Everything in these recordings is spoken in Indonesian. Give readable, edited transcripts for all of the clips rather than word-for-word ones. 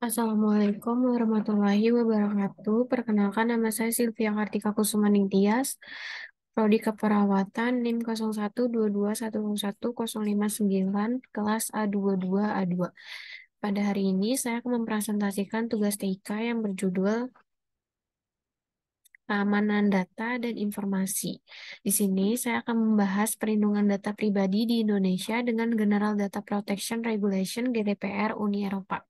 Assalamualaikum warahmatullahi wabarakatuh. Perkenalkan, nama saya Sylvia Kartika Kusuma Ningtyas, Prodi Keperawatan NIM 0122101059, kelas A22A2. Pada hari ini saya akan mempresentasikan tugas TIK yang berjudul Keamanan Data dan Informasi. Di sini saya akan membahas perlindungan data pribadi di Indonesia dengan General Data Protection Regulation GDPR Uni Eropa.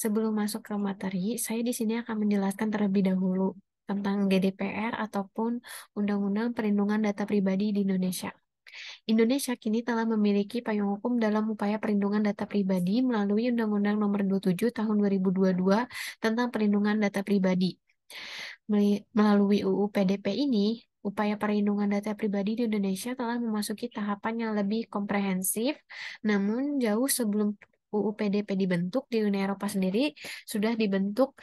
Sebelum masuk ke materi, saya di sini akan menjelaskan terlebih dahulu tentang GDPR ataupun Undang-Undang Perlindungan Data Pribadi di Indonesia. Indonesia kini telah memiliki payung hukum dalam upaya perlindungan data pribadi melalui Undang-Undang Nomor 27 Tahun 2022 tentang Perlindungan Data Pribadi. Melalui UU PDP ini, upaya perlindungan data pribadi di Indonesia telah memasuki tahapan yang lebih komprehensif, namun jauh sebelum UU PDP dibentuk di Uni Eropa sendiri sudah dibentuk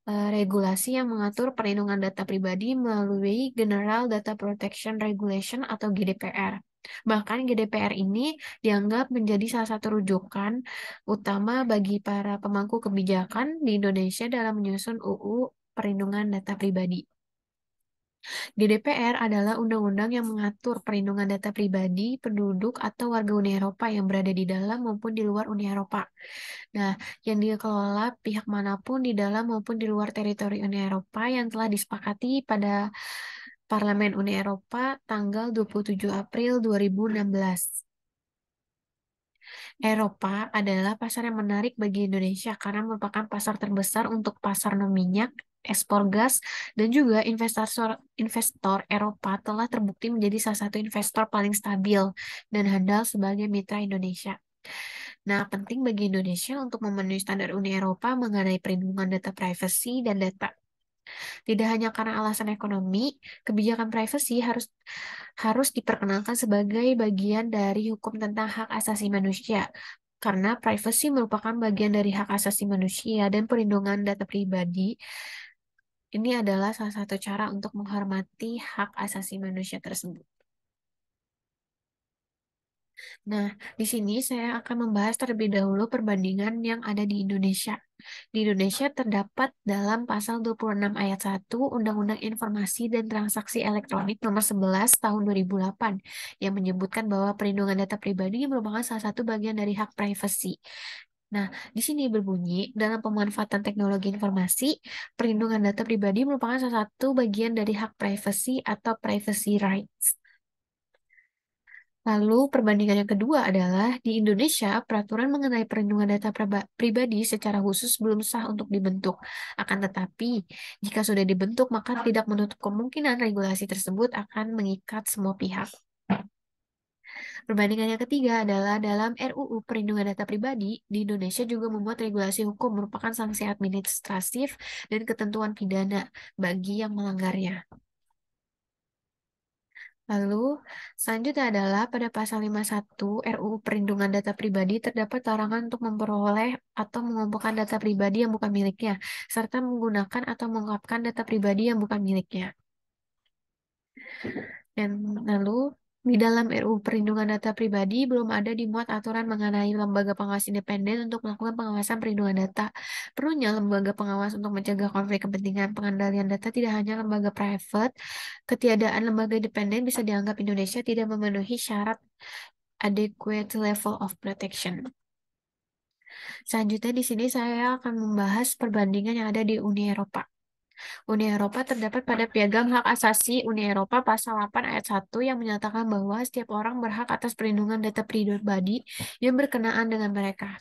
regulasi yang mengatur perlindungan data pribadi melalui General Data Protection Regulation atau GDPR. Bahkan GDPR ini dianggap menjadi salah satu rujukan utama bagi para pemangku kebijakan di Indonesia dalam menyusun UU Perlindungan Data Pribadi. GDPR adalah undang-undang yang mengatur perlindungan data pribadi penduduk atau warga Uni Eropa yang berada di dalam maupun di luar Uni Eropa. Nah, yang dikelola pihak manapun di dalam maupun di luar teritori Uni Eropa yang telah disepakati pada Parlemen Uni Eropa tanggal 27 April 2016. Eropa adalah pasar yang menarik bagi Indonesia karena merupakan pasar terbesar untuk pasar non-minyak, ekspor gas, dan juga investor Eropa telah terbukti menjadi salah satu investor paling stabil dan handal sebagai mitra Indonesia. Nah, penting bagi Indonesia untuk memenuhi standar Uni Eropa mengenai perlindungan data privacy dan data. Tidak hanya karena alasan ekonomi, kebijakan privasi harus diperkenalkan sebagai bagian dari hukum tentang hak asasi manusia. Karena privasi merupakan bagian dari hak asasi manusia dan perlindungan data pribadi. Ini adalah salah satu cara untuk menghormati hak asasi manusia tersebut. Nah, di sini saya akan membahas terlebih dahulu perbandingan yang ada di Indonesia. Di Indonesia terdapat dalam pasal 26 ayat 1 Undang-Undang Informasi dan Transaksi Elektronik Nomor 11 Tahun 2008 yang menyebutkan bahwa perlindungan data pribadi merupakan salah satu bagian dari hak privasi. Nah, di sini berbunyi, dalam pemanfaatan teknologi informasi, perlindungan data pribadi merupakan salah satu bagian dari hak privasi atau privacy rights. Lalu perbandingan yang kedua adalah di Indonesia peraturan mengenai perlindungan data pribadi secara khusus belum sah untuk dibentuk. Akan tetapi, jika sudah dibentuk maka tidak menutup kemungkinan regulasi tersebut akan mengikat semua pihak. Perbandingan yang ketiga adalah dalam RUU Perlindungan Data Pribadi di Indonesia juga membuat regulasi hukum merupakan sanksi administratif dan ketentuan pidana bagi yang melanggarnya. Lalu, selanjutnya adalah pada pasal 51 RUU Perlindungan Data Pribadi terdapat larangan untuk memperoleh atau mengumpulkan data pribadi yang bukan miliknya, serta menggunakan atau mengungkapkan data pribadi yang bukan miliknya. Dan lalu, di dalam RUU Perlindungan Data Pribadi belum ada dimuat aturan mengenai lembaga pengawas independen untuk melakukan pengawasan perlindungan data. Perlunya lembaga pengawas untuk mencegah konflik kepentingan pengendalian data tidak hanya lembaga private, ketiadaan lembaga independen bisa dianggap Indonesia tidak memenuhi syarat adequate level of protection. Selanjutnya di sini saya akan membahas perbandingan yang ada di Uni Eropa. Uni Eropa terdapat pada Piagam Hak Asasi Uni Eropa pasal 8 ayat 1 yang menyatakan bahwa setiap orang berhak atas perlindungan data pribadi yang berkenaan dengan mereka.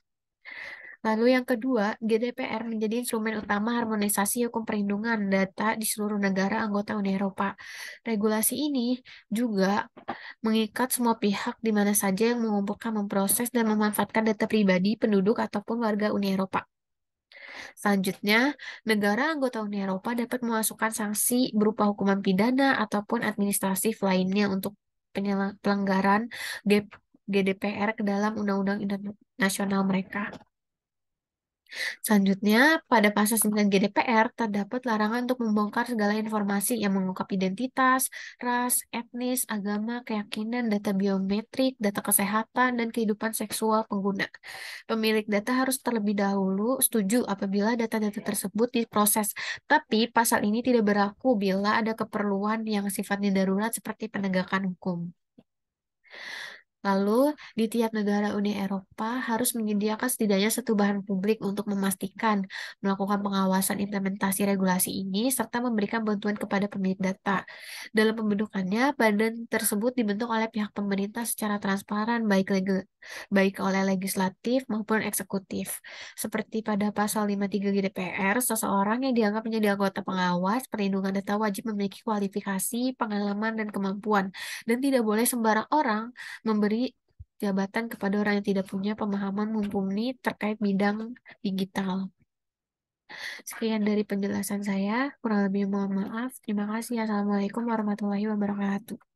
Lalu yang kedua, GDPR menjadi instrumen utama harmonisasi hukum perlindungan data di seluruh negara anggota Uni Eropa. Regulasi ini juga mengikat semua pihak di mana saja yang mengumpulkan, memproses, dan memanfaatkan data pribadi penduduk ataupun warga Uni Eropa. Selanjutnya, negara anggota Uni Eropa dapat memasukkan sanksi berupa hukuman pidana ataupun administratif lainnya untuk pelanggaran GDPR ke dalam undang-undang internasional mereka. Selanjutnya, pada pasal 9 GDPR terdapat larangan untuk membongkar segala informasi yang mengungkap identitas, ras, etnis, agama, keyakinan, data biometrik, data kesehatan, dan kehidupan seksual pengguna. Pemilik data harus terlebih dahulu setuju apabila data-data tersebut diproses, tapi pasal ini tidak berlaku bila ada keperluan yang sifatnya darurat seperti penegakan hukum. Lalu, di tiap negara Uni Eropa harus menyediakan setidaknya satu bahan publik untuk memastikan melakukan pengawasan implementasi regulasi ini serta memberikan bantuan kepada pemilik data. Dalam pembentukannya, badan tersebut dibentuk oleh pihak pemerintah secara transparan, baik oleh legislatif maupun eksekutif. Seperti pada pasal 53 GDPR, seseorang yang dianggap menjadi anggota pengawas perlindungan data wajib memiliki kualifikasi, pengalaman, dan kemampuan, dan tidak boleh sembarang orang memberi jabatan kepada orang yang tidak punya pemahaman mumpuni terkait bidang digital. Sekian dari penjelasan saya, kurang lebih mohon maaf. Terima kasih. Assalamualaikum warahmatullahi wabarakatuh.